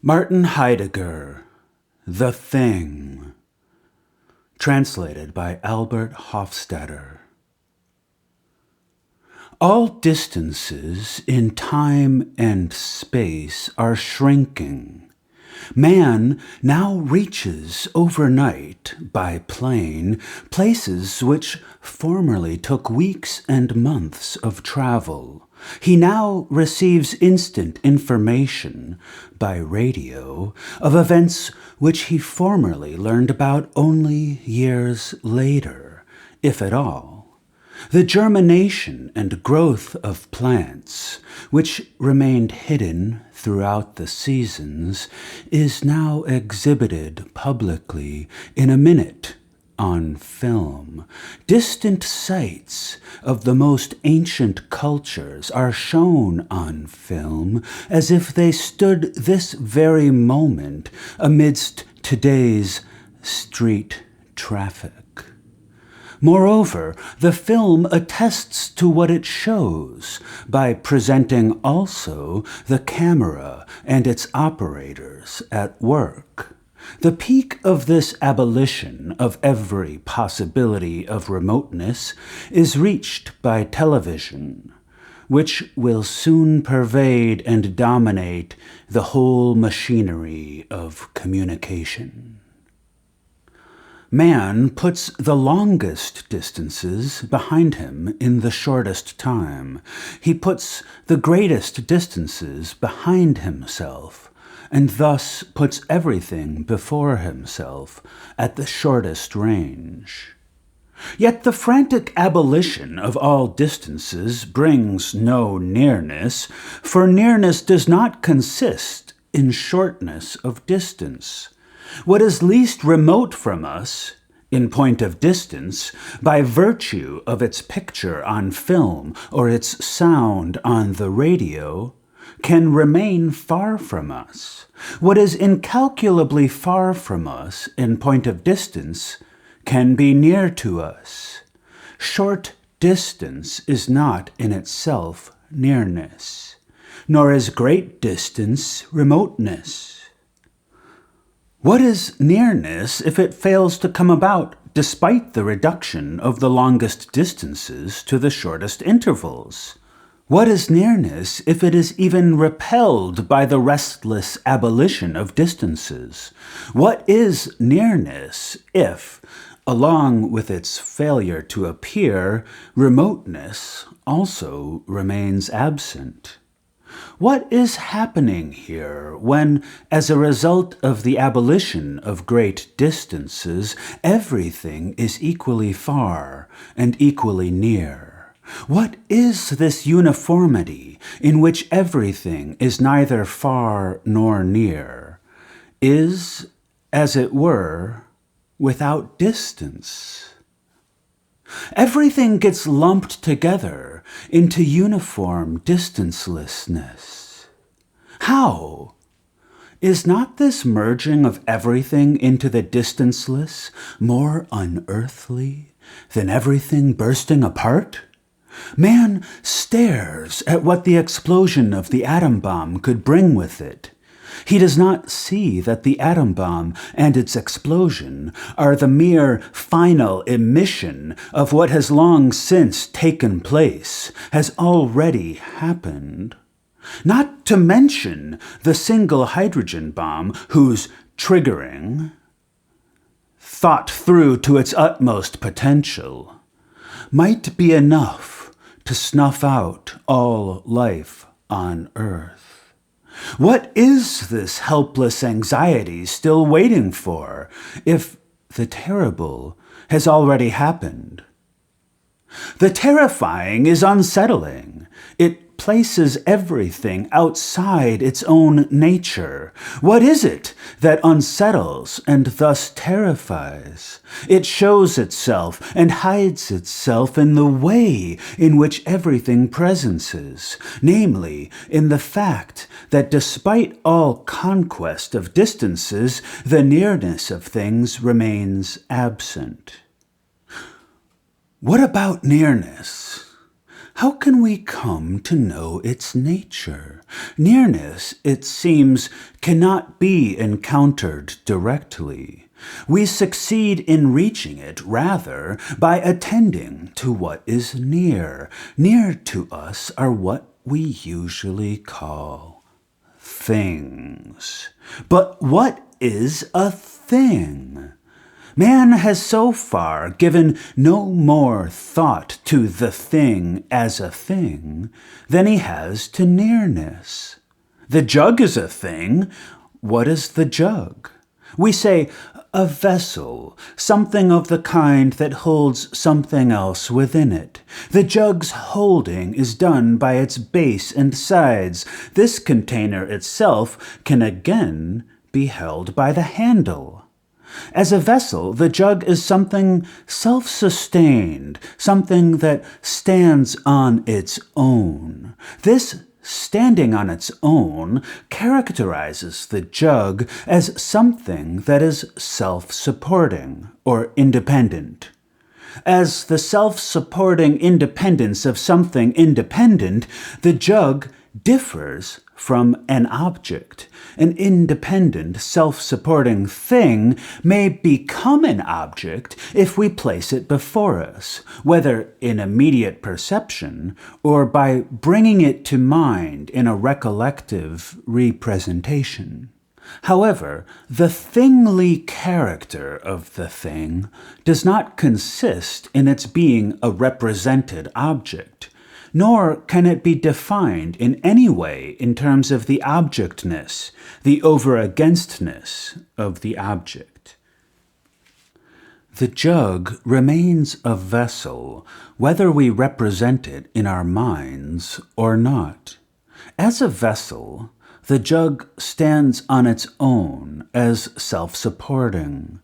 Martin Heidegger, The Thing, translated by Albert Hofstadter. All distances in time and space are shrinking. Man now reaches overnight by plane places which formerly took weeks and months of travel. He now receives instant information by radio of events which he formerly learned about only years later, if at all. The germination and growth of plants, which remained hidden throughout the seasons, is now exhibited publicly in a minute on film. Distant sites of the most ancient cultures are shown on film as if they stood this very moment amidst today's street traffic. Moreover, the film attests to what it shows by presenting also the camera and its operators at work. The peak of this abolition of every possibility of remoteness is reached by television, which will soon pervade and dominate the whole machinery of communication. Man puts the longest distances behind him in the shortest time. He puts the greatest distances behind himself, and thus puts everything before himself at the shortest range. Yet the frantic abolition of all distances brings no nearness, for nearness does not consist in shortness of distance. What is least remote from us, in point of distance, by virtue of its picture on film or its sound on the radio, can remain far from us. What is incalculably far from us in point of distance can be near to us. Short distance is not in itself nearness, nor is great distance remoteness. What is nearness if it fails to come about despite the reduction of the longest distances to the shortest intervals? What is nearness if it is even repelled by the restless abolition of distances? What is nearness if, along with its failure to appear, remoteness also remains absent? What is happening here when, as a result of the abolition of great distances, everything is equally far and equally near? What is this uniformity in which everything is neither far nor near, is, as it were, without distance? Everything gets lumped together into uniform distancelessness. How? Is not this merging of everything into the distanceless more unearthly than everything bursting apart? Man stares at what the explosion of the atom bomb could bring with it. He does not see that the atom bomb and its explosion are the mere final emission of what has long since taken place, has already happened. Not to mention the single hydrogen bomb whose triggering, thought through to its utmost potential, might be enough to snuff out all life on Earth. What is this helpless anxiety still waiting for, if the terrible has already happened? The terrifying is unsettling. It places everything outside its own nature. What is it that unsettles and thus terrifies? It shows itself and hides itself in the way in which everything presences, namely, in the fact that despite all conquest of distances, the nearness of things remains absent. What about nearness? how can we come to know its nature? Nearness, it seems, cannot be encountered directly. We succeed in reaching it, rather, by attending to what is near. Near to us are what we usually call things. But what is a thing? Man has so far given no more thought to the thing as a thing than he has to nearness. The jug is a thing. What is the jug? We say, a vessel, something of the kind that holds something else within it. The jug's holding is done by its base and sides. This container itself can again be held by the handle. As a vessel, the jug is something self-sustained, something that stands on its own. This standing on its own characterizes the jug as something that is self-supporting or independent. As the self-supporting independence of something independent, the jug differs from an object. An independent, self-supporting thing may become an object if we place it before us, whether in immediate perception or by bringing it to mind in a recollective representation. However, the thingly character of the thing does not consist in its being a represented object, nor can it be defined in any way in terms of the objectness, the over-againstness of the object. The jug remains a vessel, whether we represent it in our minds or not. As a vessel, the jug stands on its own as self-supporting.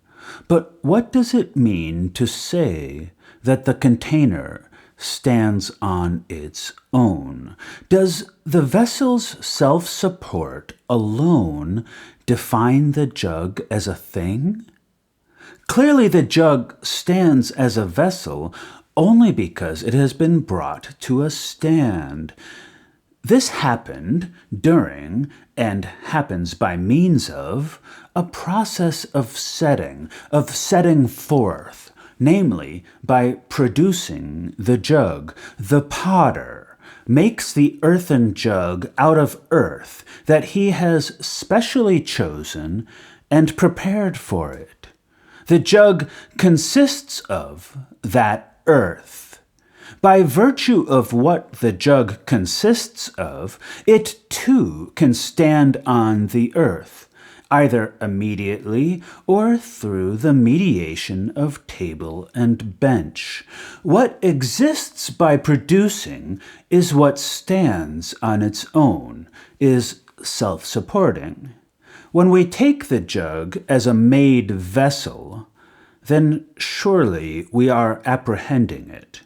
But what does it mean to say that the container stands on its own? Does the vessel's self-support alone define the jug as a thing? Clearly the jug stands as a vessel only because it has been brought to a stand. This happened during, and happens by means of, a process of setting forth, namely by producing the jug. The potter makes the earthen jug out of earth that he has specially chosen and prepared for it. The jug consists of that earth. By virtue of what the jug consists of, it too can stand on the earth, either immediately or through the mediation of table and bench. What exists by producing is what stands on its own, is self-supporting. When we take the jug as a made vessel, then surely we are apprehending it,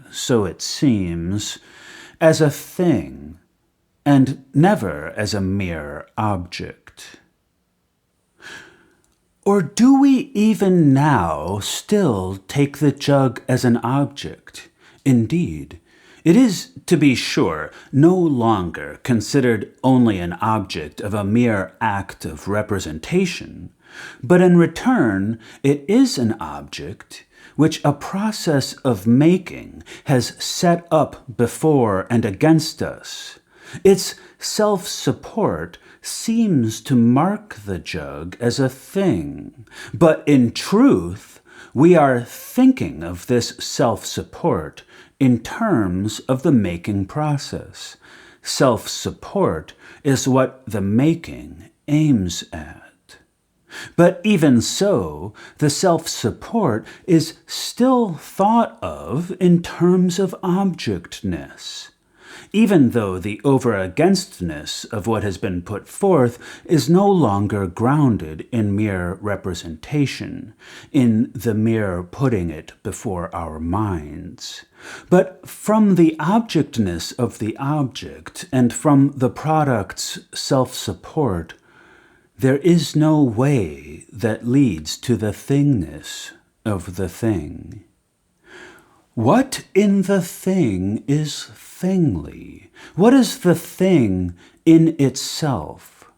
so it seems, as a thing, and never as a mere object. Or do we even now still take the jug as an object? Indeed, it is, to be sure, no longer considered only an object of a mere act of representation, but in return it is an object which a process of making has set up before and against us. Its self-support seems to mark the jug as a thing, but in truth, we are thinking of this self-support in terms of the making process. Self-support is what the making aims at. But even so, the self-support is still thought of in terms of objectness, even though the over-againstness of what has been put forth is no longer grounded in mere representation, in the mere putting it before our minds. But from the objectness of the object, and from the product's self-support, there is no way that leads to the thingness of the thing. What in the thing is thingly? What is the thing in itself?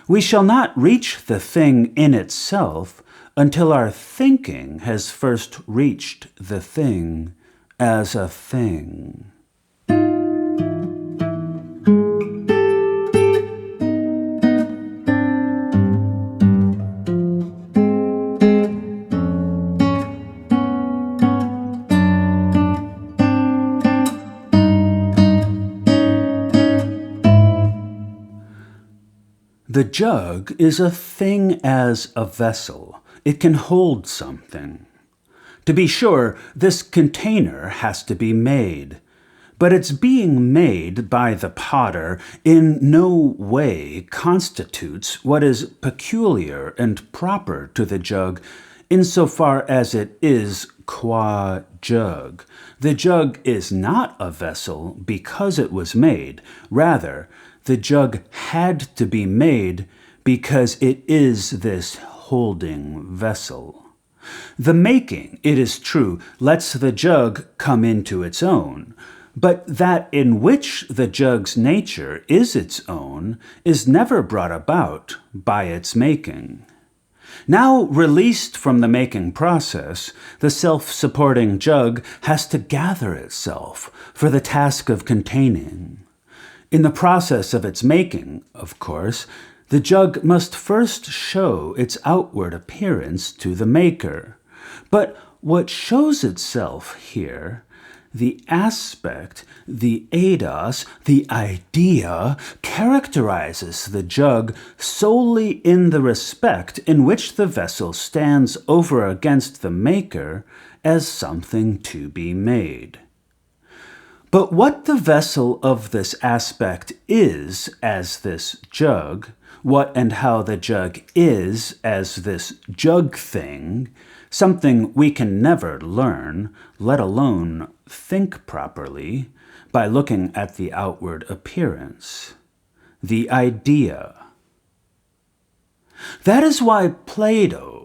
We shall not reach the thing in itself until our thinking has first reached the thing as a thing. The jug is a thing as a vessel. It can hold something. To be sure, this container has to be made, but its being made by the potter in no way constitutes what is peculiar and proper to the jug, insofar as it is qua jug. The jug is not a vessel because it was made. Rather, the jug had to be made because it is this holding vessel. The making, it is true, lets the jug come into its own, but that in which the jug's nature is its own is never brought about by its making. Now released from the making process, the self-supporting jug has to gather itself for the task of containing. In the process of its making, of course, the jug must first show its outward appearance to the maker. But what shows itself here, the aspect, the eidos, the idea, characterizes the jug solely in the respect in which the vessel stands over against the maker as something to be made. But what the vessel of this aspect is as this jug, what and how the jug is as this jug thing, something we can never learn, let alone think properly, by looking at the outward appearance. The idea. That is why Plato,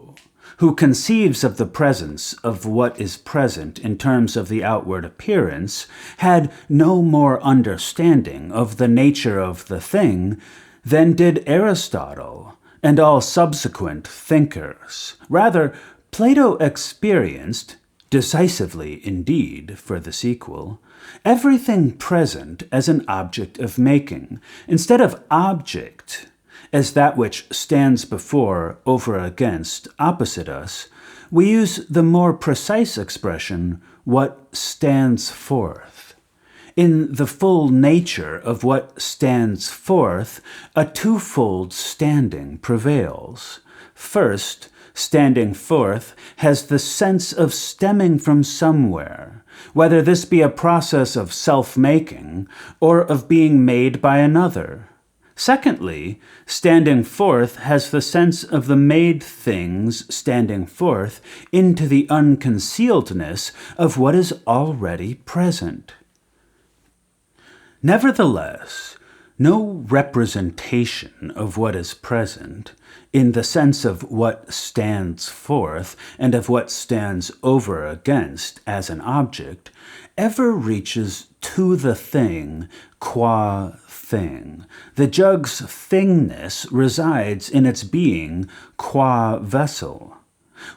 who conceives of the presence of what is present in terms of the outward appearance, had no more understanding of the nature of the thing than did Aristotle and all subsequent thinkers. Rather, Plato experienced, decisively indeed for the sequel, everything present as an object of making, instead of object as that which stands before, over against, opposite us. We use the more precise expression, what stands forth. In the full nature of what stands forth, a twofold standing prevails. First, standing forth has the sense of stemming from somewhere, whether this be a process of self-making or of being made by another. Secondly, standing forth has the sense of the made things standing forth into the unconcealedness of what is already present. Nevertheless, no representation of what is present, in the sense of what stands forth and of what stands over against as an object, ever reaches to the thing qua thing. The jug's thingness resides in its being qua vessel.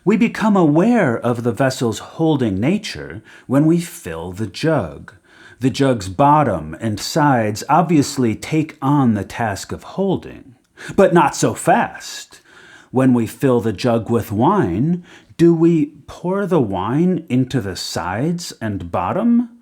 We become aware of the vessel's holding nature when we fill the jug. The jug's bottom and sides obviously take on the task of holding, but not so fast. When we fill the jug with wine, do we pour the wine into the sides and bottom?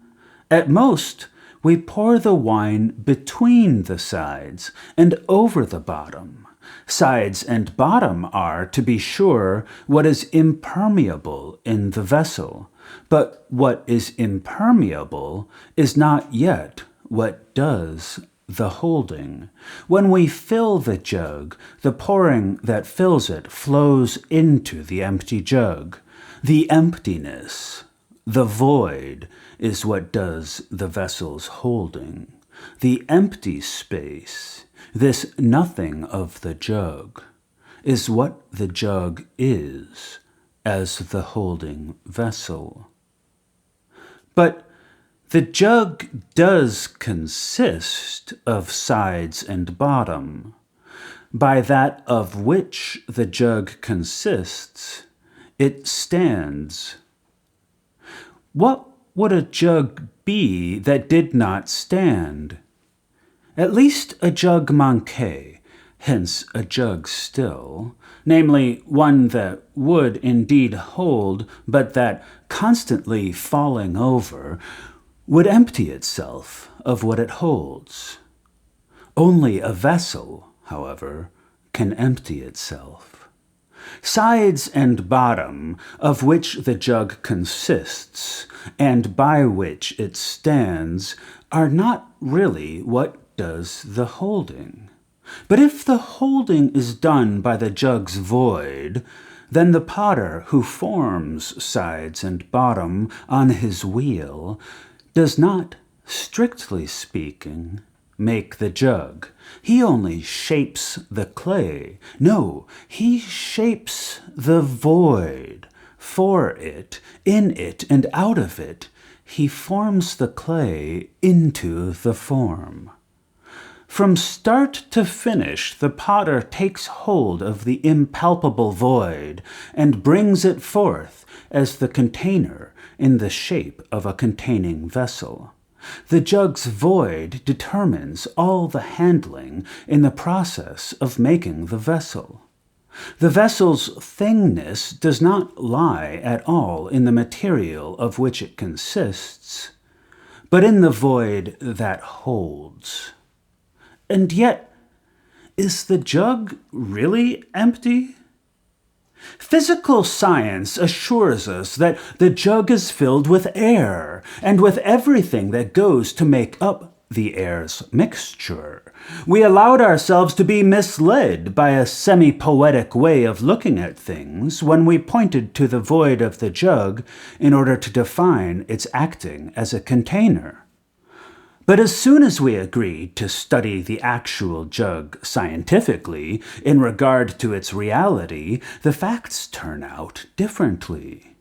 At most, we pour the wine between the sides and over the bottom. Sides and bottom are, to be sure, what is impermeable in the vessel, but what is impermeable is not yet what does the holding. When we fill the jug, the pouring that fills it flows into the empty jug. The emptiness, the void, is what does the vessel's holding. The empty space, this nothing of the jug, is what the jug is as the holding vessel. But the jug does consist of sides and bottom. By that of which the jug consists, it stands. What would a jug be that did not stand? At least a jug manqué, hence a jug still, namely one that would indeed hold, but that, constantly falling over, would empty itself of what it holds. Only a vessel, however, can empty itself. Sides and bottom, of which the jug consists, and by which it stands, are not really what does the holding. But if the holding is done by the jug's void, then the potter who forms sides and bottom on his wheel does not, strictly speaking, make the jug. He only shapes the clay. No, he shapes the void. For it, in it, and out of it, he forms the clay into the form. From start to finish, the potter takes hold of the impalpable void and brings it forth as the container in the shape of a containing vessel. The jug's void determines all the handling in the process of making the vessel. The vessel's thingness does not lie at all in the material of which it consists, but in the void that holds. And yet, is the jug really empty? Physical science assures us that the jug is filled with air, and with everything that goes to make up the air's mixture. We allowed ourselves to be misled by a semi-poetic way of looking at things when we pointed to the void of the jug in order to define its acting as a container. But as soon as we agreed to study the actual jug scientifically in regard to its reality, the facts turn out differently.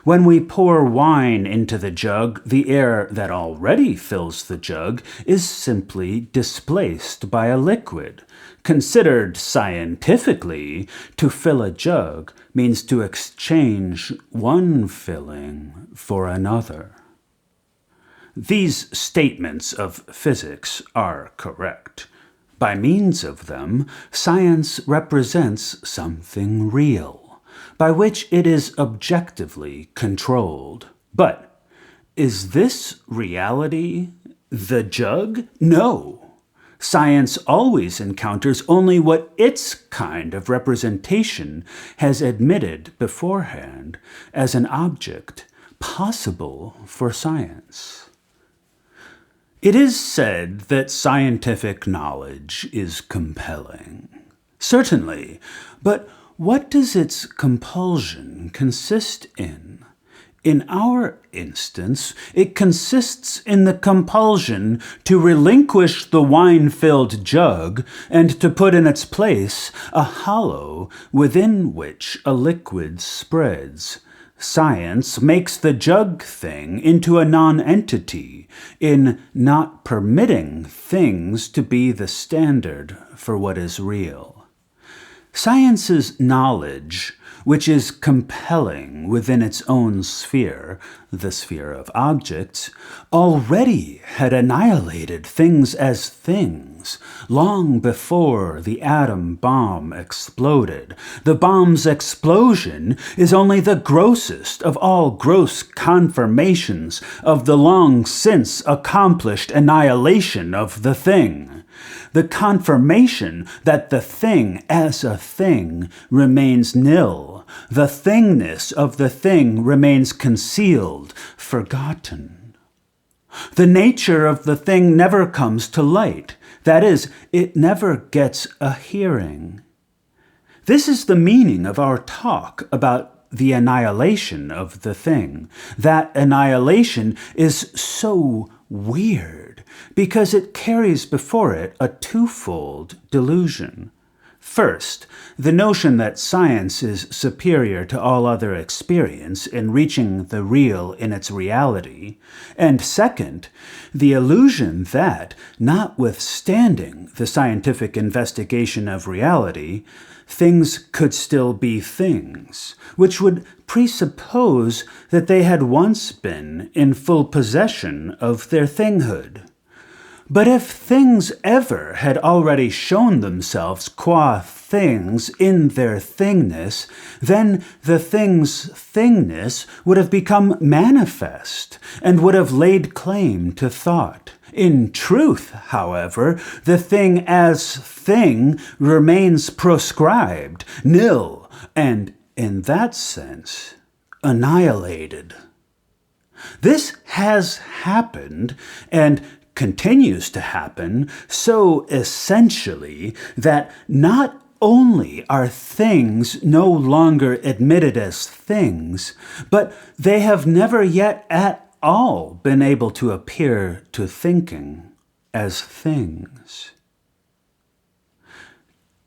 When we pour wine into the jug, the air that already fills the jug is simply displaced by a liquid. Considered scientifically, to fill a jug means to exchange one filling for another. These statements of physics are correct. By means of them, science represents something real, by which it is objectively controlled. But is this reality the jug? No. Science always encounters only what its kind of representation has admitted beforehand as an object possible for science. It is said that scientific knowledge is compelling. Certainly, but what does its compulsion consist in? In our instance, it consists in the compulsion to relinquish the wine-filled jug and to put in its place a hollow within which a liquid spreads. Science makes the jug thing into a non-entity in not permitting things to be the standard for what is real. Science's knowledge, which is compelling within its own sphere, the sphere of objects, already had annihilated things as things long before the atom bomb exploded. The bomb's explosion is only the grossest of all gross confirmations of the long since accomplished annihilation of the thing. The confirmation that the thing as a thing remains nil, the thingness of the thing remains concealed, forgotten. The nature of the thing never comes to light. That is, it never gets a hearing. This is the meaning of our talk about the annihilation of the thing. That annihilation is so weird because it carries before it a twofold delusion. First, the notion that science is superior to all other experience in reaching the real in its reality, and second, the illusion that, notwithstanding the scientific investigation of reality, things could still be things, which would presuppose that they had once been in full possession of their thinghood. But if things ever had already shown themselves qua things in their thingness, then the thing's thingness would have become manifest and would have laid claim to thought. In truth, however, the thing as thing remains proscribed, nil, and, in that sense, annihilated. This has happened, and continues to happen so essentially that not only are things no longer admitted as things, but they have never yet at all been able to appear to thinking as things.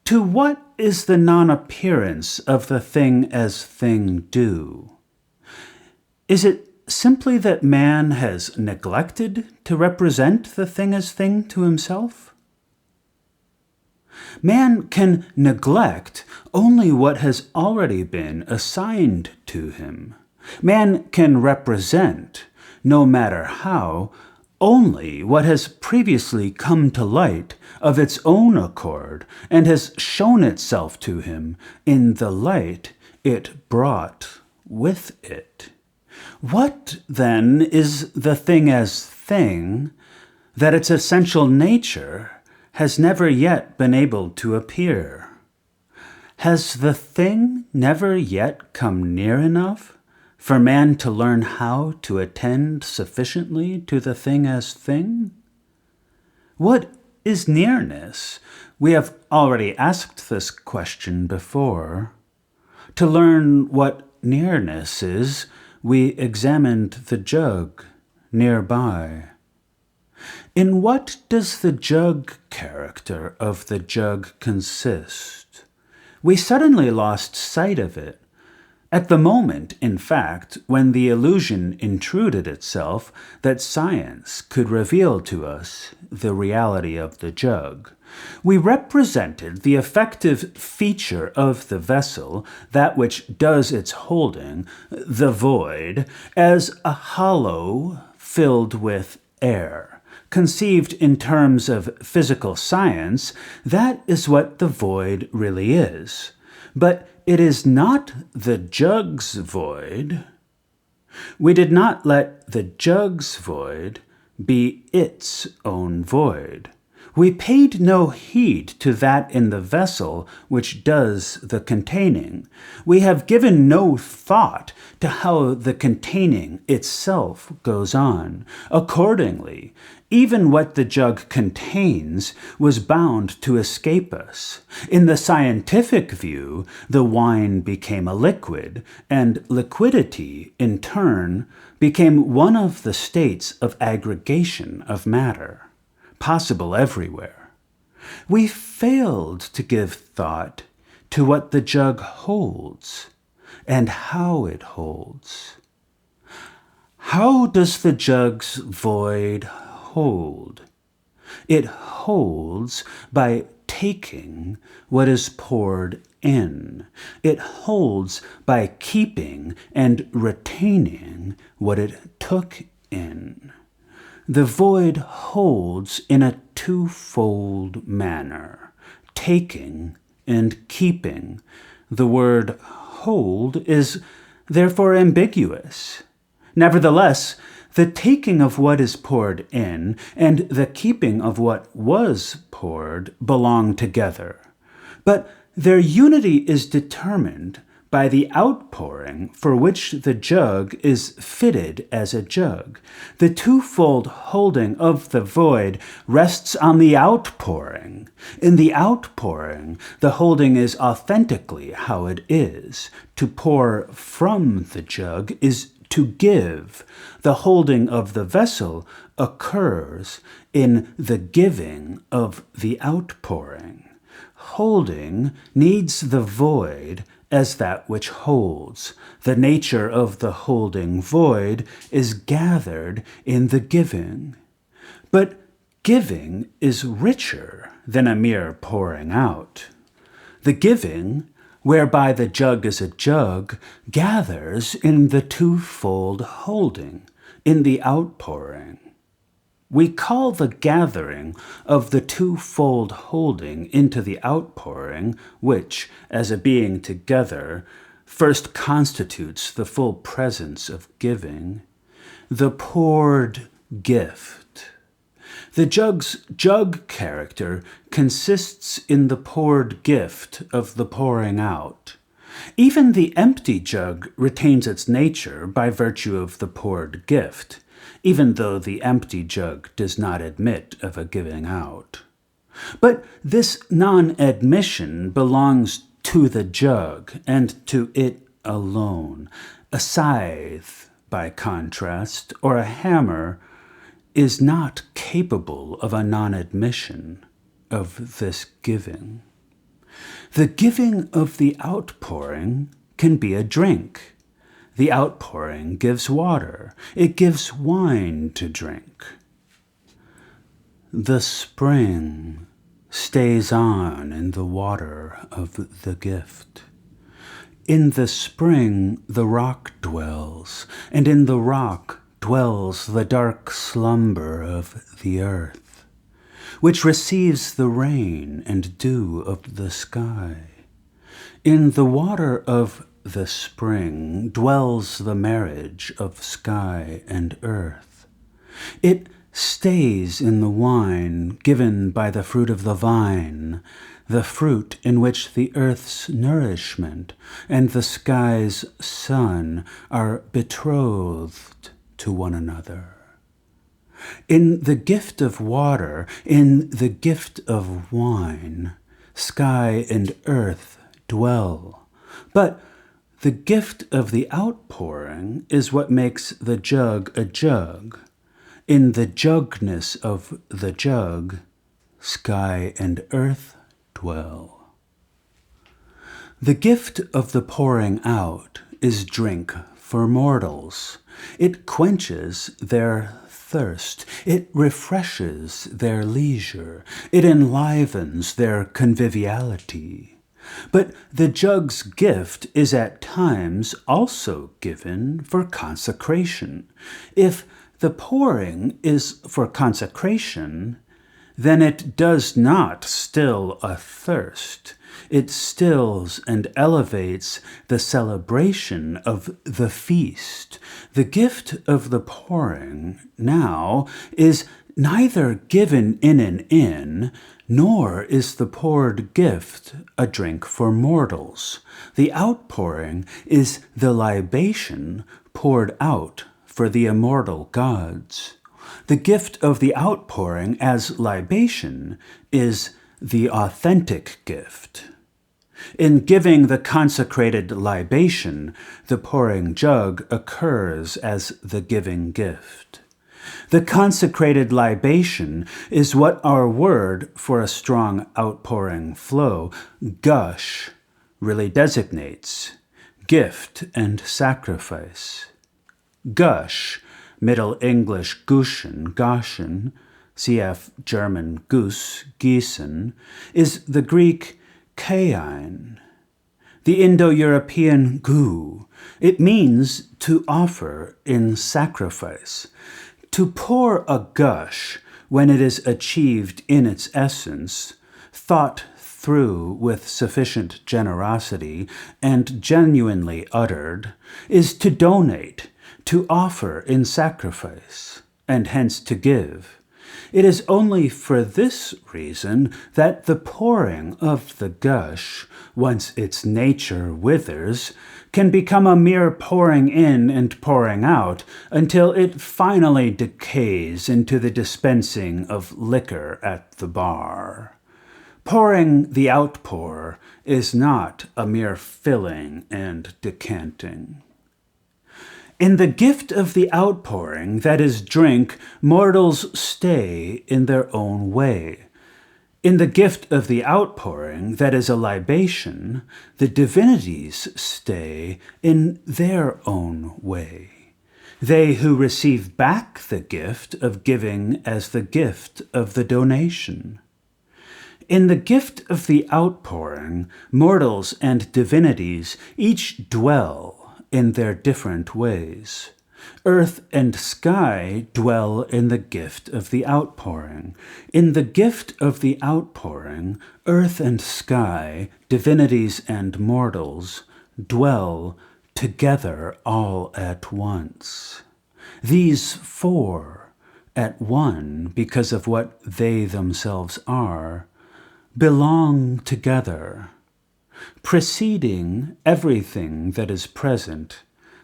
To what is the non-appearance of the thing as thing due? Is it simply that man has neglected to represent the thing as thing to himself? Man can neglect only what has already been assigned to him. Man can represent, no matter how, only what has previously come to light of its own accord and has shown itself to him in the light it brought with it. What, then, is the thing as thing that its essential nature has never yet been able to appear? Has the thing never yet come near enough for man to learn how to attend sufficiently to the thing as thing? What is nearness? We have already asked this question before. To learn what nearness is, we examined the jug nearby. In what does the jug character of the jug consist? We suddenly lost sight of it. At the moment, in fact, when the illusion intruded itself that science could reveal to us the reality of the jug, we represented the effective feature of the vessel, that which does its holding, the void, as a hollow filled with air. Conceived in terms of physical science, that is what the void really is. But it is not the jug's void. We did not let the jug's void be its own void. We paid no heed to that in the vessel which does the containing. We have given no thought to how the containing itself goes on. Accordingly, even what the jug contains was bound to escape us. In the scientific view, the wine became a liquid, and liquidity, in turn, became one of the states of aggregation of matter, possible everywhere. We failed to give thought to what the jug holds and how it holds. How does the jug's void hold? It holds by taking what is poured in. It holds by keeping and retaining what it took in. The void holds in a twofold manner, taking and keeping. The word hold is therefore ambiguous. Nevertheless, the taking of what is poured in and the keeping of what was poured belong together. But their unity is determined by the outpouring for which the jug is fitted as a jug. The twofold holding of the void rests on the outpouring. In the outpouring, the holding is authentically how it is. To pour from the jug is to give. The holding of the vessel occurs in the giving of the outpouring. holding needs the void as that which holds. The nature of the holding void is gathered in the giving. But giving is richer than a mere pouring out. The giving, whereby the jug is a jug, gathers in the twofold holding, in the outpouring. We call the gathering of the twofold holding into the outpouring, which, as a being together, first constitutes the full presence of giving, the poured gift. The jug's jug character consists in the poured gift of the pouring out. Even the empty jug retains its nature by virtue of the poured gift, even though the empty jug does not admit of a giving out. But this non-admission belongs to the jug, and to it alone. A scythe, by contrast, or a hammer, is not capable of a non-admission of this giving. The giving of the outpouring can be a drink. The outpouring gives water. It gives wine to drink. The spring stays on in the water of the gift. In the spring the rock dwells, and in the rock dwells the dark slumber of the earth, which receives the rain and dew of the sky. In the water of the spring dwells the marriage of sky and earth. It stays in the wine given by the fruit of the vine, the fruit in which the earth's nourishment and the sky's sun are betrothed to one another. In the gift of water, in the gift of wine, sky and earth dwell. But the gift of the outpouring is what makes the jug a jug. In the jugness of the jug, sky and earth dwell. The gift of the pouring out is drink for mortals. It quenches their thirst. It refreshes their leisure. It enlivens their conviviality. But the jug's gift is at times also given for consecration. If the pouring is for consecration, then it does not still a thirst. It stills and elevates the celebration of the feast. The gift of the pouring now is neither given in an inn, nor is the poured gift a drink for mortals. The outpouring is the libation poured out for the immortal gods. The gift of the outpouring as libation is the authentic gift. In giving the consecrated libation, the pouring jug occurs as the giving gift. The consecrated libation is what our word for a strong outpouring flow, gush, really designates: gift and sacrifice. Gush, Middle English guschen, gaschen, cf. German Guss, gießen, is the Greek kain, the Indo-European gu. It means to offer in sacrifice. To pour a gush when it is achieved in its essence, thought through with sufficient generosity, and genuinely uttered, is to donate, to offer in sacrifice, and hence to give. It is only for this reason that the pouring of the gush, once its nature withers, can become a mere pouring in and pouring out until it finally decays into the dispensing of liquor at the bar. Pouring the outpour is not a mere filling and decanting. In the gift of the outpouring, that is drink, mortals stay in their own way. In the gift of the outpouring, that is a libation, the divinities stay in their own way. They who receive back the gift of giving as the gift of the donation. In the gift of the outpouring, mortals and divinities each dwell in their different ways. Earth and sky dwell in the gift of the outpouring. In the gift of the outpouring, earth and sky, divinities and mortals, dwell together all at once. These four, at one because of what they themselves are, belong together. Preceding everything that is present,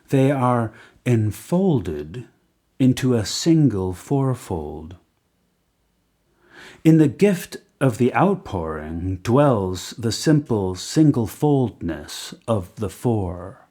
they are enfolded into a single fourfold. In the gift of the outpouring dwells the simple singlefoldness of the four.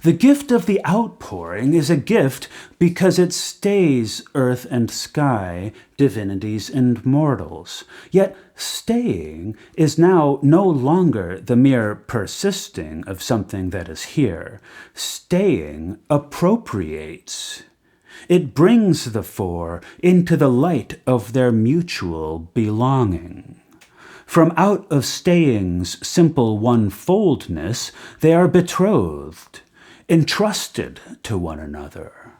The gift of the outpouring is a gift because it stays earth and sky, divinities and mortals. Yet staying is now no longer the mere persisting of something that is here. Staying appropriates. It brings the four into the light of their mutual belonging. From out of staying's simple one-foldness, they are betrothed, entrusted to one another.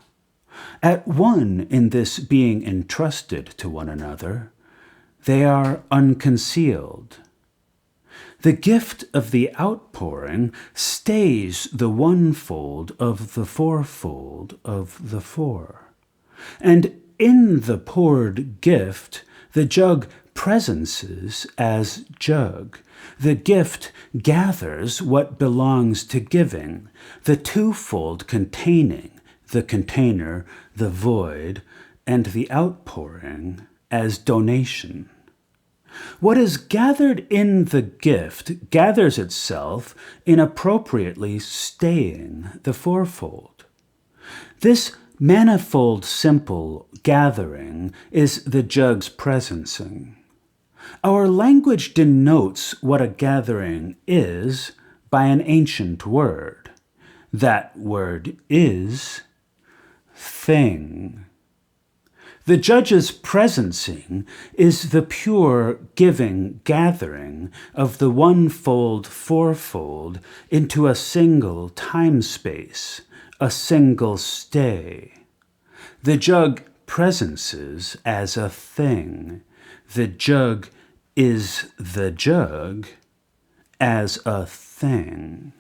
At one in this being entrusted to one another, they are unconcealed. The gift of the outpouring stays the one-fold of the fourfold of the four. And in the poured gift, the jug presences as jug. The gift gathers what belongs to giving, the twofold containing, the container, the void, and the outpouring as donation. What is gathered in the gift gathers itself in appropriately staying the fourfold. This manifold simple gathering is the jug's presencing. Our language denotes what a gathering is by an ancient word. That word is thing. The judge's presencing is the pure giving gathering of the one-fold fourfold into a single time-space, a single stay. The jug presences as a thing. The jug is the jug as a thing.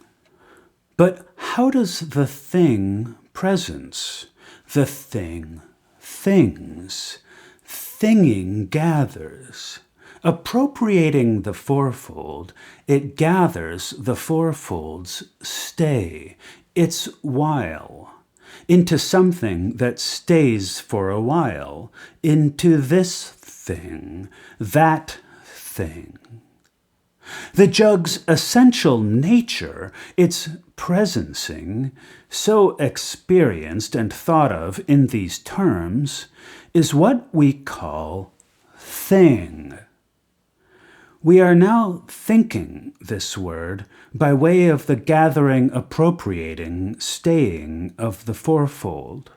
But how does the thing presence? The thing things. Thinging gathers. Appropriating the fourfold, it gathers the fourfold's stay, its while, into something that stays for a while, into this thing, that thing. The jug's essential nature, its presencing, so experienced and thought of in these terms, is what we call thing. We are now thinking this word by way of the gathering, appropriating, staying of the fourfold.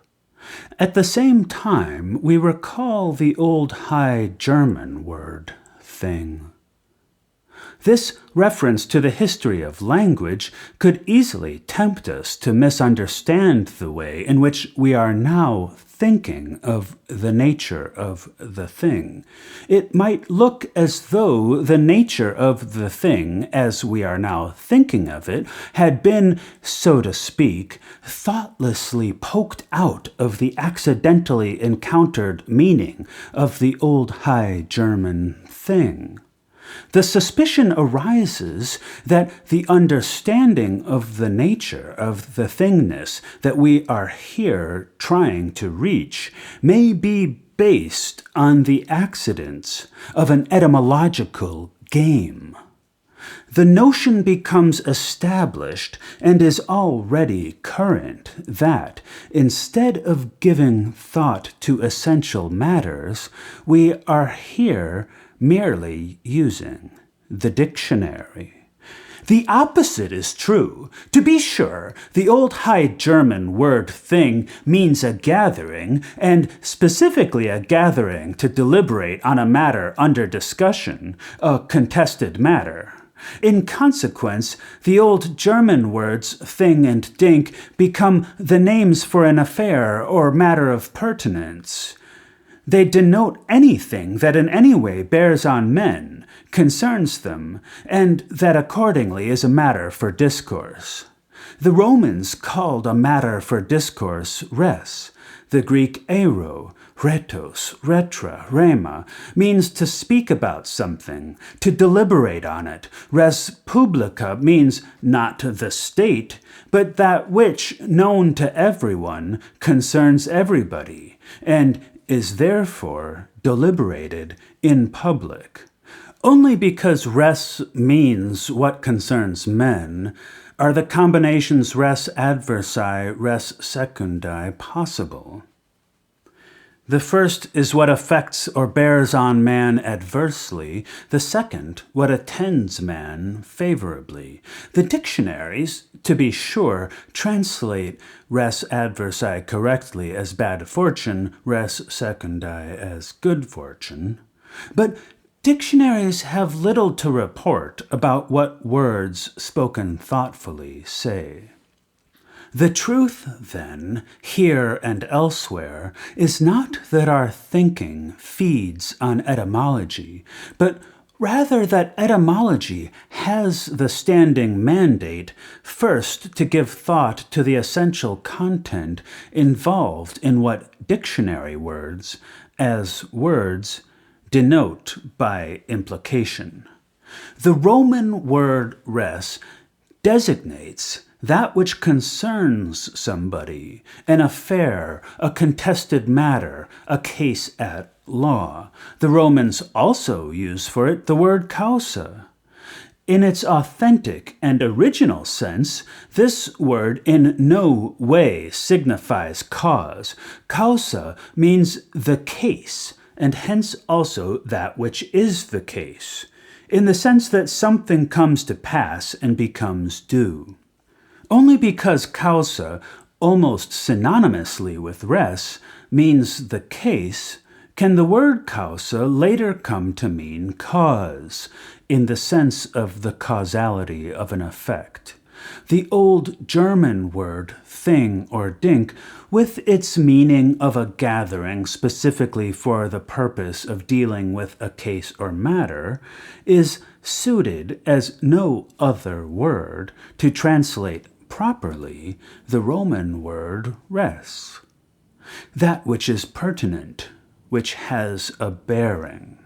At the same time, we recall the old High German word, thing. This reference to the history of language could easily tempt us to misunderstand the way in which we are now thinking of the nature of the thing. It might look as though the nature of the thing, as we are now thinking of it, had been, so to speak, thoughtlessly poked out of the accidentally encountered meaning of the old High German thing. The suspicion arises that the understanding of the nature of the thingness that we are here trying to reach may be based on the accidents of an etymological game. The notion becomes established and is already current that, instead of giving thought to essential matters, we are here merely using the dictionary. The opposite is true. To be sure, the old High German word thing means a gathering, and specifically a gathering to deliberate on a matter under discussion, a contested matter. In consequence, the old German words thing and dink become the names for an affair or matter of pertinence. They denote anything that in any way bears on men, concerns them, and that accordingly is a matter for discourse. The Romans called a matter for discourse res. The Greek airo, retos, retra, rema, means to speak about something, to deliberate on it. Res publica means not the state, but that which, known to everyone, concerns everybody, and is therefore deliberated in public. Only because res means what concerns men are the combinations res adversi, res secundii possible. The first is what affects or bears on man adversely, the second what attends man favorably. The dictionaries, to be sure, translate res adversi correctly as bad fortune, res secundii as good fortune, but dictionaries have little to report about what words spoken thoughtfully say. The truth, then, here and elsewhere, is not that our thinking feeds on etymology, but rather that etymology has the standing mandate first to give thought to the essential content involved in what dictionary words, as words, denote by implication. The Roman word res designates that which concerns somebody, an affair, a contested matter, a case at law. The Romans also use for it the word causa. In its authentic and original sense, this word in no way signifies cause. Causa means the case, and hence also that which is the case, in the sense that something comes to pass and becomes due. Only because causa, almost synonymously with res, means the case, can the word causa later come to mean cause, in the sense of the causality of an effect. The old German word thing or dink, with its meaning of a gathering specifically for the purpose of dealing with a case or matter, is suited as no other word to translate properly the Roman word res, that which is pertinent, which has a bearing.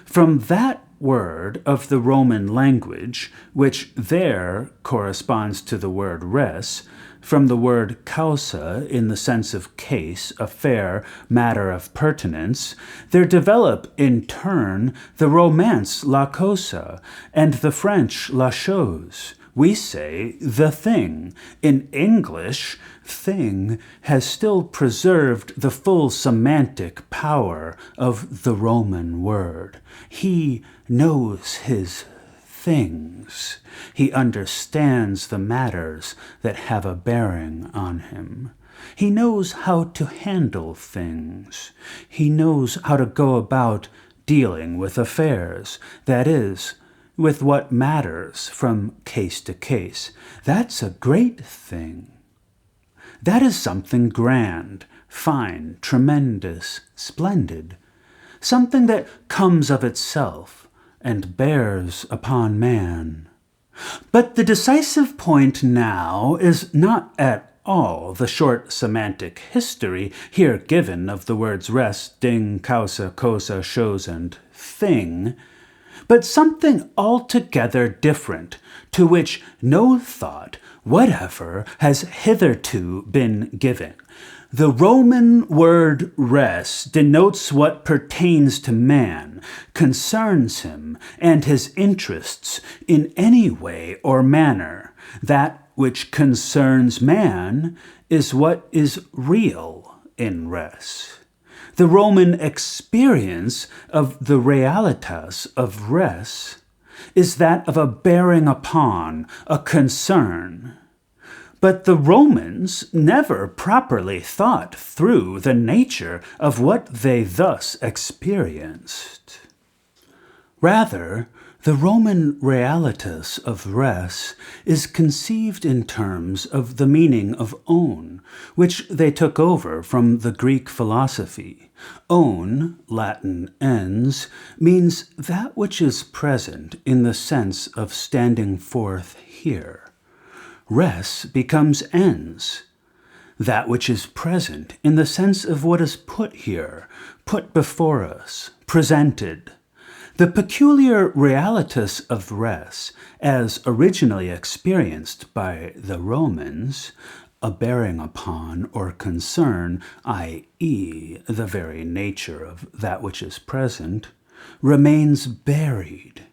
From that word of the Roman language, which there corresponds to the word res, from the word causa in the sense of case, affair, matter of pertinence, there develop in turn the Romance la causa and the French la chose. We say the thing. In English, thing has still preserved the full semantic power of the Roman word. He knows his things. He understands the matters that have a bearing on him. He knows how to handle things. He knows how to go about dealing with affairs, that is, with what matters from case to case. That's a great thing. That is something grand, fine, tremendous, splendid, something that comes of itself and bears upon man. But the decisive point now is not at all the short semantic history here given of the words res, ding, causa, cosa, chose, and thing, but something altogether different, to which no thought whatever has hitherto been given. The Roman word res denotes what pertains to man, concerns him and his interests in any way or manner. That which concerns man is what is real in res. The Roman experience of the realitas of res is that of a bearing upon, a concern. But the Romans never properly thought through the nature of what they thus experienced. Rather, the Roman realitas of res is conceived in terms of the meaning of own, which they took over from the Greek philosophy. Own, Latin ens, means that which is present in the sense of standing forth here. Res becomes ens, that which is present in the sense of what is put here, put before us, presented. The peculiar realitas of res, as originally experienced by the Romans, a bearing upon or concern, i.e., the very nature of that which is present, remains buried.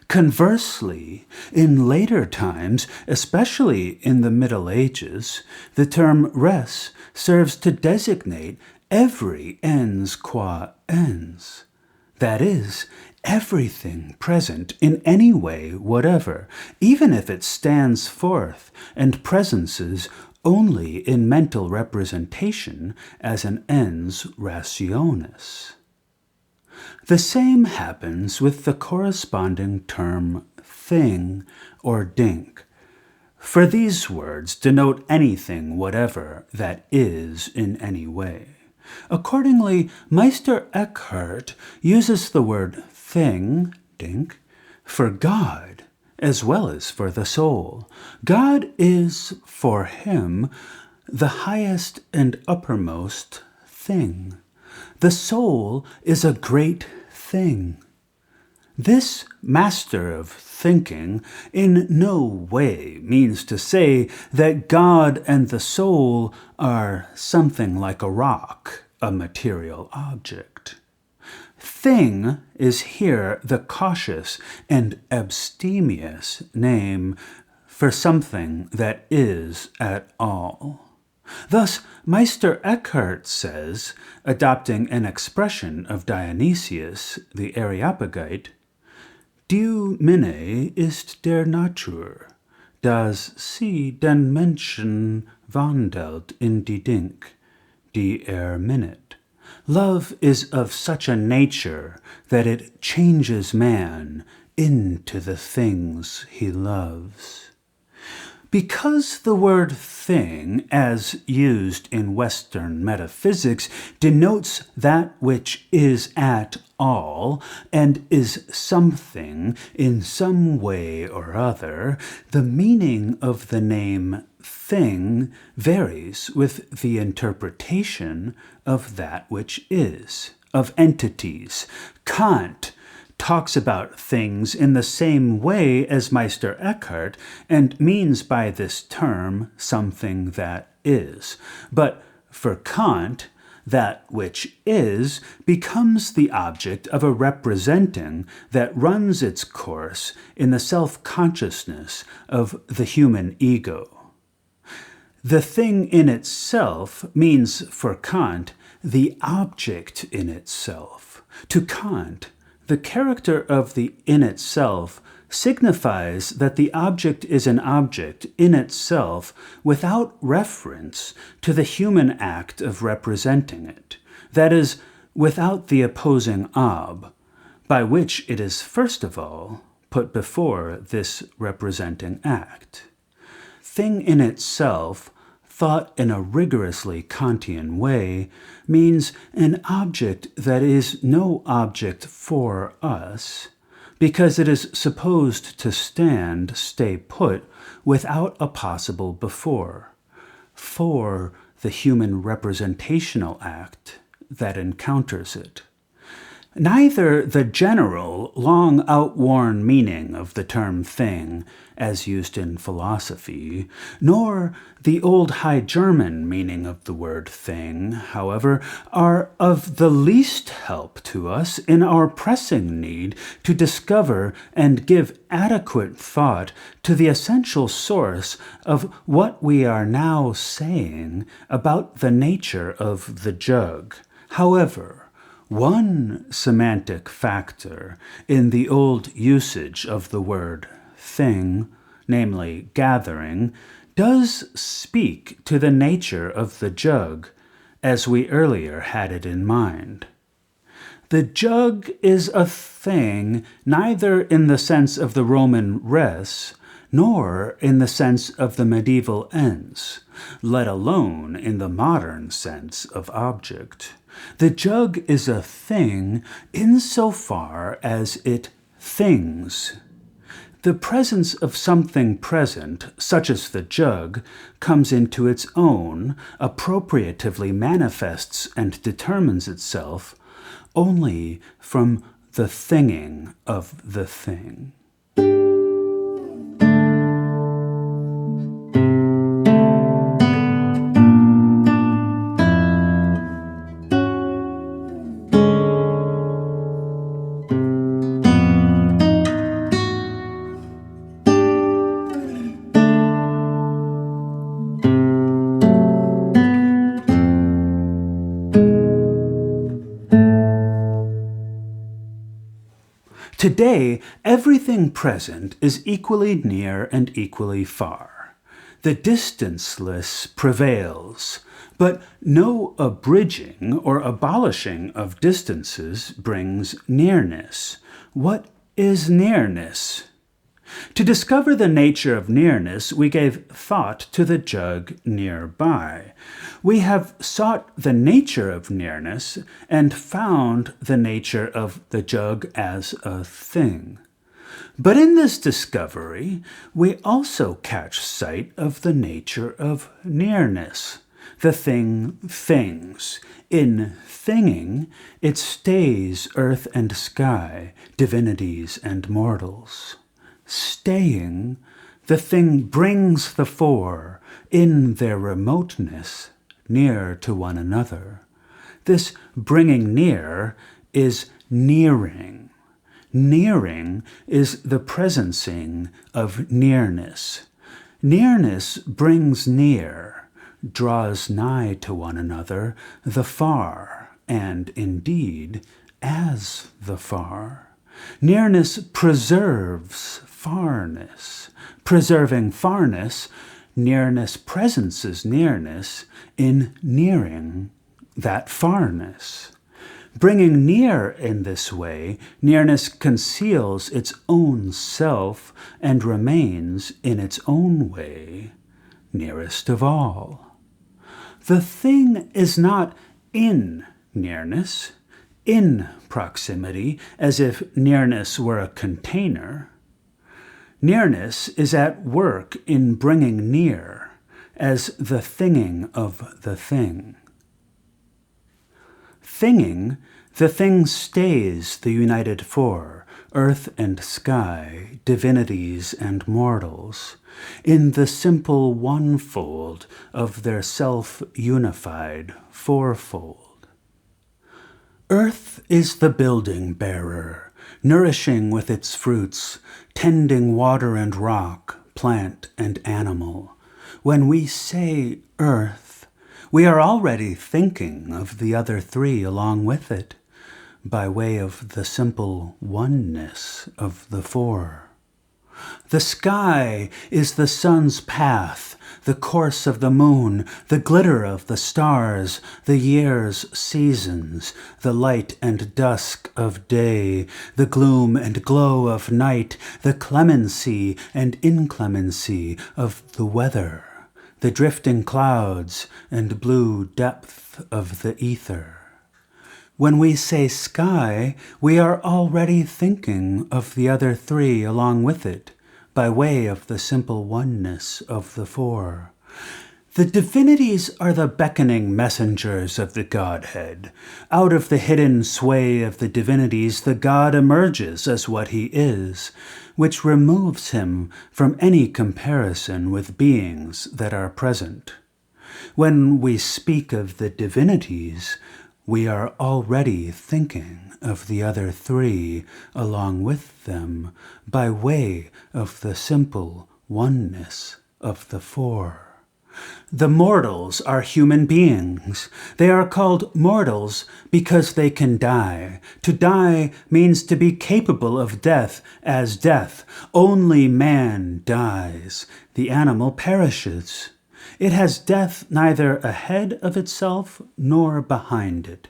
Conversely, in later times, especially in the Middle Ages, the term res serves to designate every ens qua ens. That is, everything present in any way whatever, even if it stands forth and presences only in mental representation as an ens rationis. The same happens with the corresponding term thing or dink, for these words denote anything whatever that is in any way. Accordingly, Meister Eckhart uses the word thing, dink, for God as well as for the soul. God is, for him, the highest and uppermost thing. The soul is a great thing. This master of thinking in no way means to say that God and the soul are something like a rock, a material object. Thing is here the cautious and abstemious name for something that is at all. Thus, Meister Eckhart says, adopting an expression of Dionysius the Areopagite, Du minne ist der Natur, das sie den Menschen wandelt in die Dink, die minnet. Love is of such a nature that it changes man into the things he loves. Because the word thing, as used in Western metaphysics, denotes that which is at all and is something in some way or other, the meaning of the name thing varies with the interpretation of that which is, of entities. Kant talks about things in the same way as Meister Eckhart and means by this term something that is. But for Kant, that which is becomes the object of a representing that runs its course in the self-consciousness of the human ego. The thing in itself means for Kant the object in itself. To Kant, the character of the in itself signifies that the object is an object in itself without reference to the human act of representing it, that is, without the opposing ob, by which it is first of all put before this representing act. Thing in itself, thought in a rigorously Kantian way, means an object that is no object for us, because it is supposed to stay put, without a possible before, for the human representational act that encounters it. Neither the general, long outworn meaning of the term thing, as used in philosophy, nor the old High German meaning of the word thing, however, are of the least help to us in our pressing need to discover and give adequate thought to the essential source of what we are now saying about the nature of the jug. However, one semantic factor in the old usage of the word thing, namely gathering, does speak to the nature of the jug, as we earlier had it in mind. The jug is a thing neither in the sense of the Roman res, nor in the sense of the medieval ens, let alone in the modern sense of object. The jug is a thing insofar as it things. The presence of something present, such as the jug, comes into its own, appropriatively manifests and determines itself only from the thinging of the thing. Today, everything present is equally near and equally far. The distanceless prevails, but no abridging or abolishing of distances brings nearness. What is nearness? To discover the nature of nearness, we gave thought to the jug nearby. We have sought the nature of nearness and found the nature of the jug as a thing. But in this discovery, we also catch sight of the nature of nearness. The thing things. In thinging, it stays earth and sky, divinities and mortals. Staying, the thing brings the four, in their remoteness, near to one another. This bringing near is nearing. Nearing is the presencing of nearness. Nearness brings near, draws nigh to one another, the far, and indeed, as the far. Nearness preserves farness. Preserving farness, nearness presences nearness in nearing that farness. Bringing near in this way, nearness conceals its own self and remains in its own way nearest of all. The thing is not in nearness, in proximity, as if nearness were a container. Nearness is at work in bringing near, as the thinging of the thing. Thinging, the thing stays the united four, earth and sky, divinities and mortals, in the simple one-fold of their self-unified fourfold. Earth is the building-bearer, nourishing with its fruits, tending water and rock, plant and animal. When we say earth, we are already thinking of the other three along with it, by way of the simple oneness of the four. The sky is the sun's path, the course of the moon, the glitter of the stars, the year's seasons, the light and dusk of day, the gloom and glow of night, the clemency and inclemency of the weather, the drifting clouds and blue depth of the ether. When we say sky, we are already thinking of the other three along with it, by way of the simple oneness of the four. The divinities are the beckoning messengers of the Godhead. Out of the hidden sway of the divinities, the God emerges as what he is, which removes him from any comparison with beings that are present. When we speak of the divinities, we are already thinking of the other three along with them by way of the simple oneness of the four. The mortals are human beings. They are called mortals because they can die. To die means to be capable of death as death. Only man dies. The animal perishes. It has death neither ahead of itself nor behind it.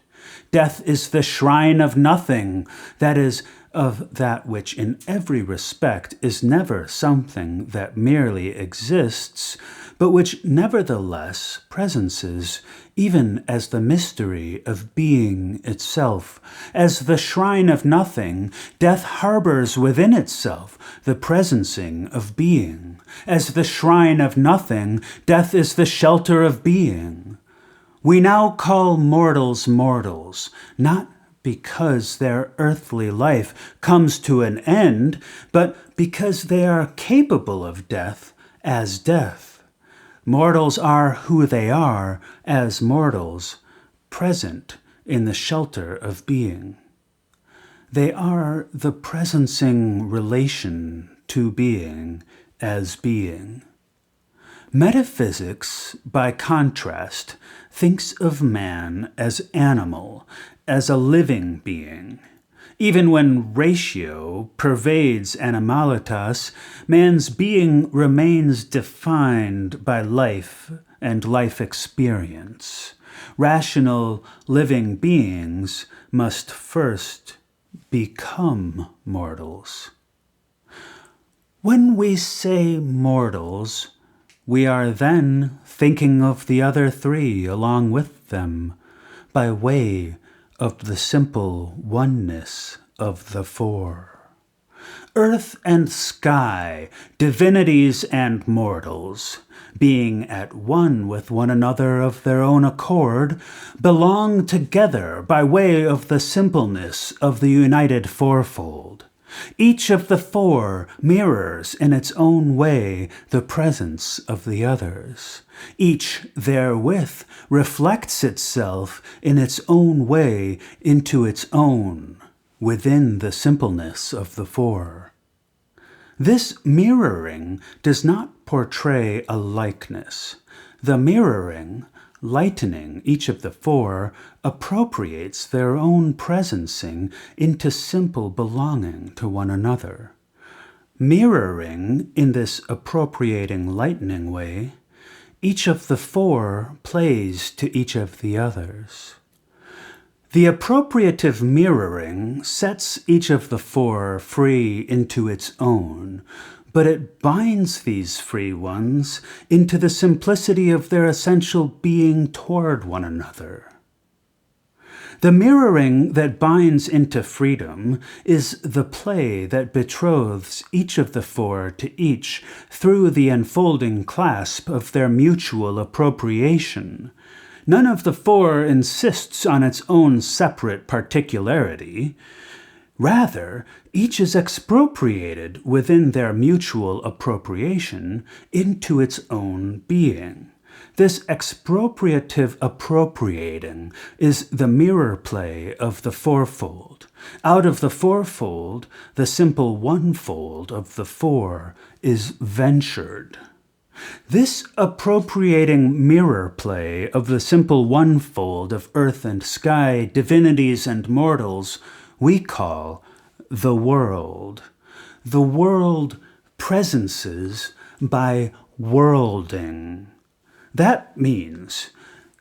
Death is the shrine of nothing, that is, of that which in every respect is never something that merely exists, but which nevertheless presences, even as the mystery of being itself. As the shrine of nothing, death harbors within itself the presencing of being. As the shrine of nothing, death is the shelter of being. We now call mortals mortals, not because their earthly life comes to an end, but because they are capable of death as death. Mortals are who they are as mortals, present in the shelter of being. They are the presencing relation to being as being. Metaphysics, by contrast, thinks of man as animal, as a living being. Even when ratio pervades animalitas, man's being remains defined by life and life experience. Rational, living beings must first become mortals. When we say mortals, we are then thinking of the other three along with them, by way of the simple oneness of the four. Earth and sky, divinities and mortals, being at one with one another of their own accord, belong together by way of the simpleness of the united fourfold. Each of the four mirrors in its own way the presence of the others. Each therewith reflects itself in its own way into its own, within the simpleness of the four. This mirroring does not portray a likeness. The mirroring, lightening each of the four, appropriates their own presencing into simple belonging to one another. Mirroring in this appropriating lightening way, each of the four plays to each of the others. The appropriative mirroring sets each of the four free into its own, but it binds these free ones into the simplicity of their essential being toward one another. The mirroring that binds into freedom is the play that betroths each of the four to each through the enfolding clasp of their mutual appropriation. None of the four insists on its own separate particularity. Rather, each is expropriated within their mutual appropriation into its own being. This expropriative appropriating is the mirror play of the fourfold. Out of the fourfold, the simple onefold of the four is ventured. This appropriating mirror play of the simple onefold of earth and sky, divinities and mortals, we call the world. The world presences by worlding. That means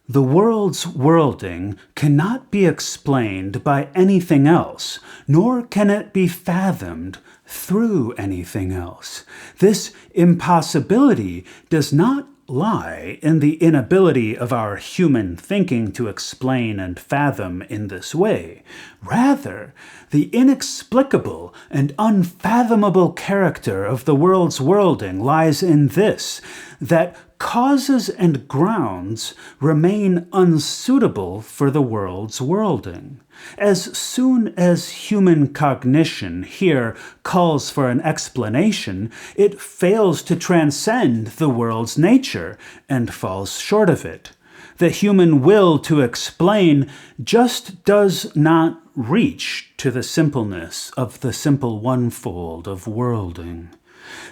the world's worlding cannot be explained by anything else, nor can it be fathomed through anything else. This impossibility does not lie in the inability of our human thinking to explain and fathom in this way. Rather, The inexplicable and unfathomable character of the world's worlding lies in this, that causes and grounds remain unsuitable for the world's worlding. As soon as human cognition here calls for an explanation, it fails to transcend the world's nature and falls short of it. The human will to explain just does not reach to the simpleness of the simple onefold of worlding.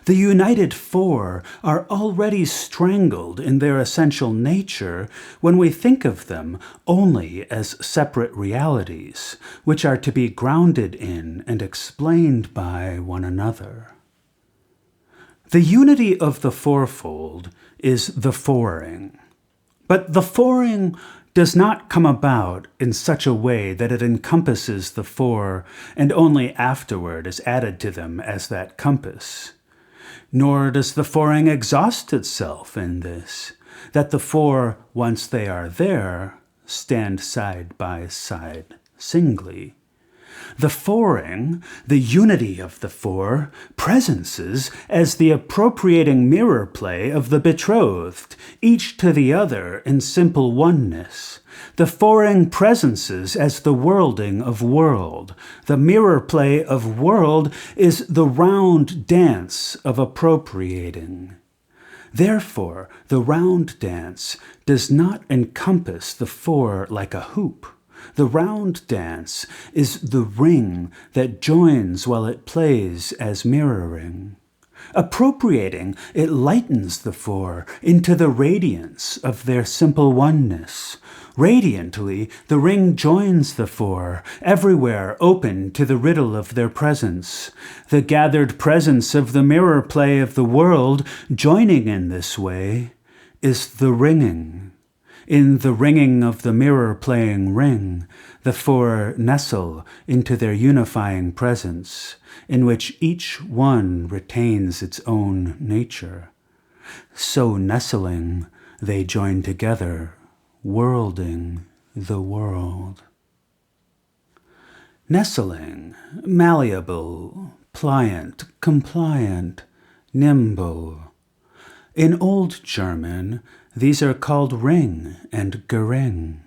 The united four are already strangled in their essential nature when we think of them only as separate realities, which are to be grounded in and explained by one another. The unity of the fourfold is the fouring. But the fouring does not come about in such a way that it encompasses the four and only afterward is added to them as that compass. Nor does the fouring exhaust itself in this, that the four, once they are there, stand side by side singly. The fouring, the unity of the four, presences as the appropriating mirror play of the betrothed, each to the other in simple oneness. The fouring presences as the worlding of world. The mirror play of world is the round dance of appropriating. Therefore, the round dance does not encompass the four like a hoop. The round dance is the ring that joins while it plays as mirroring. Appropriating, it lightens the four into the radiance of their simple oneness. Radiantly, the ring joins the four, everywhere open to the riddle of their presence. The gathered presence of the mirror play of the world, joining in this way, is the ringing. In the ringing of the mirror-playing ring, the four nestle into their unifying presence, in which each one retains its own nature. So nestling, they join together, worlding the world. Nestling, malleable, pliant, compliant, nimble. In Old German, these are called ring and gering.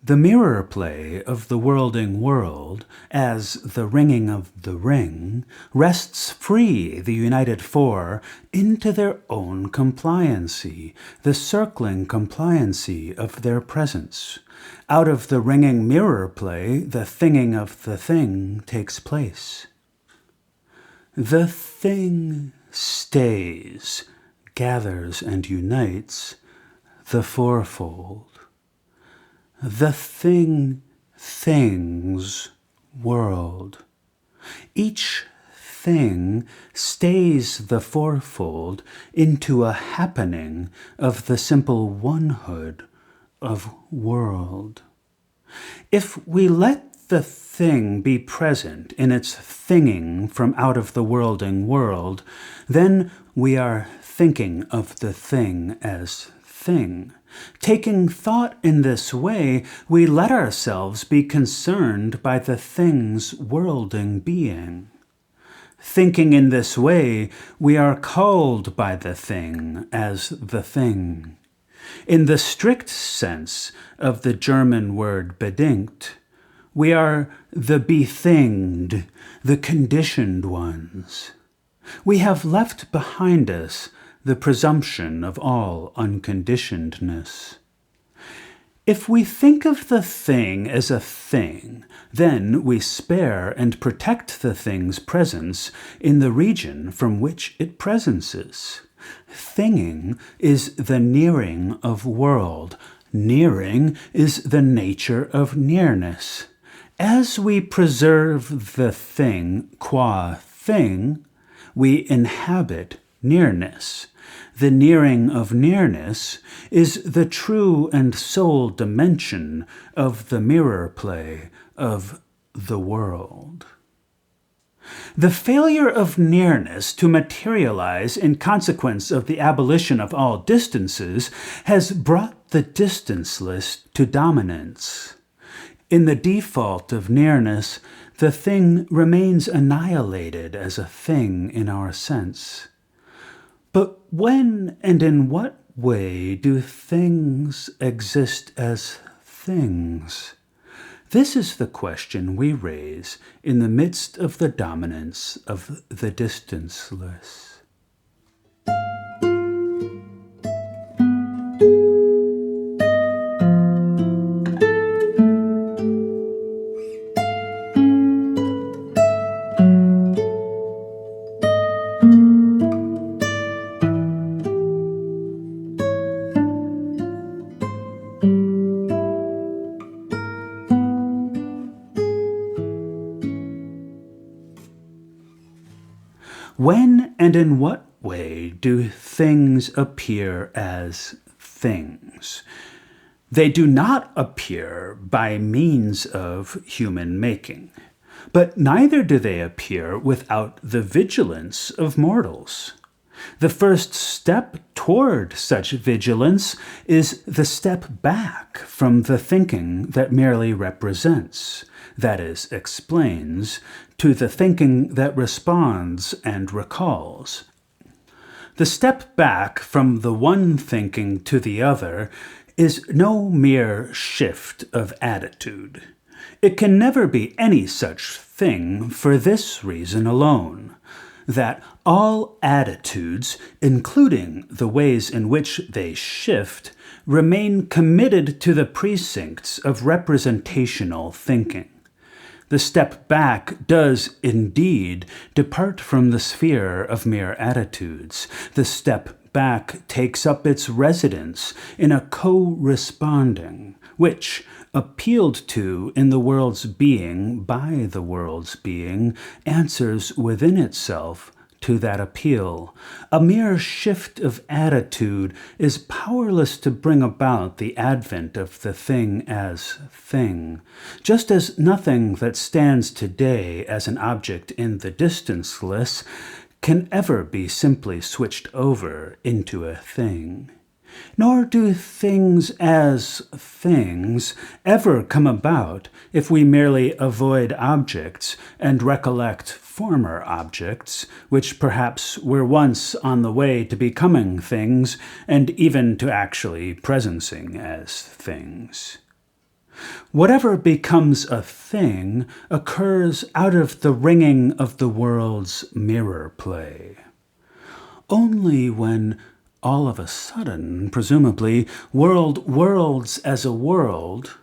The mirror play of the worlding world, as the ringing of the ring, rests free the united four into their own compliancy, the circling compliancy of their presence. Out of the ringing mirror play, the thinging of the thing takes place. The thing stays, gathers and unites the fourfold. The thing things world. Each thing stays the fourfold into a happening of the simple onehood of world. If we let the thing be present in its thinging from out of the worlding world, then we are thinking of the thing as thing. Taking thought in this way, we let ourselves be concerned by the thing's worlding being. Thinking in this way, we are called by the thing as the thing. In the strict sense of the German word bedingt, we are the bethinged, the conditioned ones. We have left behind us the presumption of all unconditionedness. If we think of the thing as a thing, then we spare and protect the thing's presence in the region from which it presences. Thinging is the nearing of world. Nearing is the nature of nearness. As we preserve the thing qua thing, we inhabit nearness. The nearing of nearness is the true and sole dimension of the mirror play of the world. The failure of nearness to materialize in consequence of the abolition of all distances has brought the distanceless to dominance. In the default of nearness, the thing remains annihilated as a thing in our sense. But when and in what way do things exist as things? This is the question we raise in the midst of the dominance of the distanceless. When and in what way do things appear as things? They do not appear by means of human making, but neither do they appear without the vigilance of mortals. The first step toward such vigilance is the step back from the thinking that merely represents, that is, explains, to the thinking that responds and recalls. The step back from the one thinking to the other is no mere shift of attitude. It can never be any such thing for this reason alone, that all attitudes, including the ways in which they shift, remain committed to the precincts of representational thinking. The step back does, indeed, depart from the sphere of mere attitudes. The step back takes up its residence in a co-responding, which, appealed to in the world's being by the world's being, answers within itself to that appeal. A mere shift of attitude is powerless to bring about the advent of the thing as thing, just as nothing that stands today as an object in the distanceless can ever be simply switched over into a thing. Nor do things as things ever come about if we merely avoid objects and recollect former objects, which perhaps were once on the way to becoming things and even to actually presencing as things. Whatever becomes a thing occurs out of the ringing of the world's mirror play. Only when all of a sudden, presumably, world worlds as a world,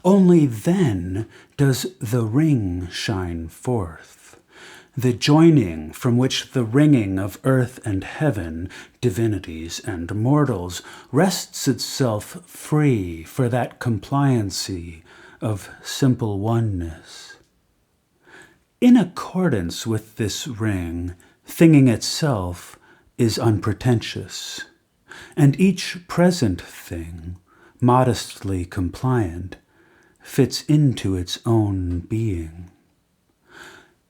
only then does the ring shine forth, the joining from which the ringing of earth and heaven, divinities and mortals, wrests itself free for that compliancy of simple oneness. In accordance with this ring, thinging itself is unpretentious, and each present thing, modestly compliant, fits into its own being.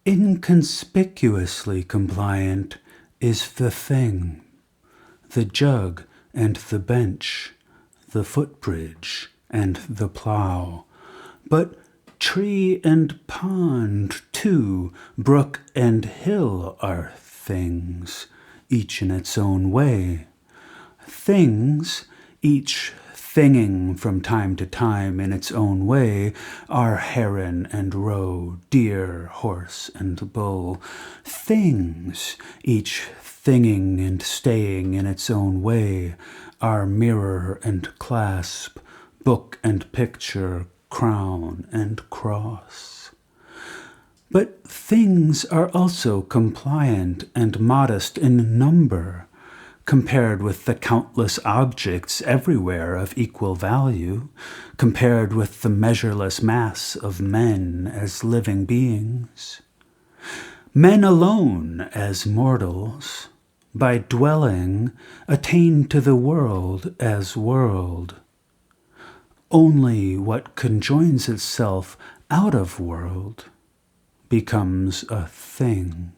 Inconspicuously compliant is the thing, the jug and the bench, the footbridge and the plough, but tree and pond, too, brook and hill are things, each in its own way. Things, each thinging from time to time in its own way, are heron and roe, deer, horse, and bull. Things, each thinging and staying in its own way, are mirror and clasp, book and picture, crown and cross. But things are also compliant and modest in number, compared with the countless objects everywhere of equal value, compared with the measureless mass of men as living beings. Men alone, as mortals, by dwelling, attain to the world as world. Only what conjoins itself out of world becomes a thing.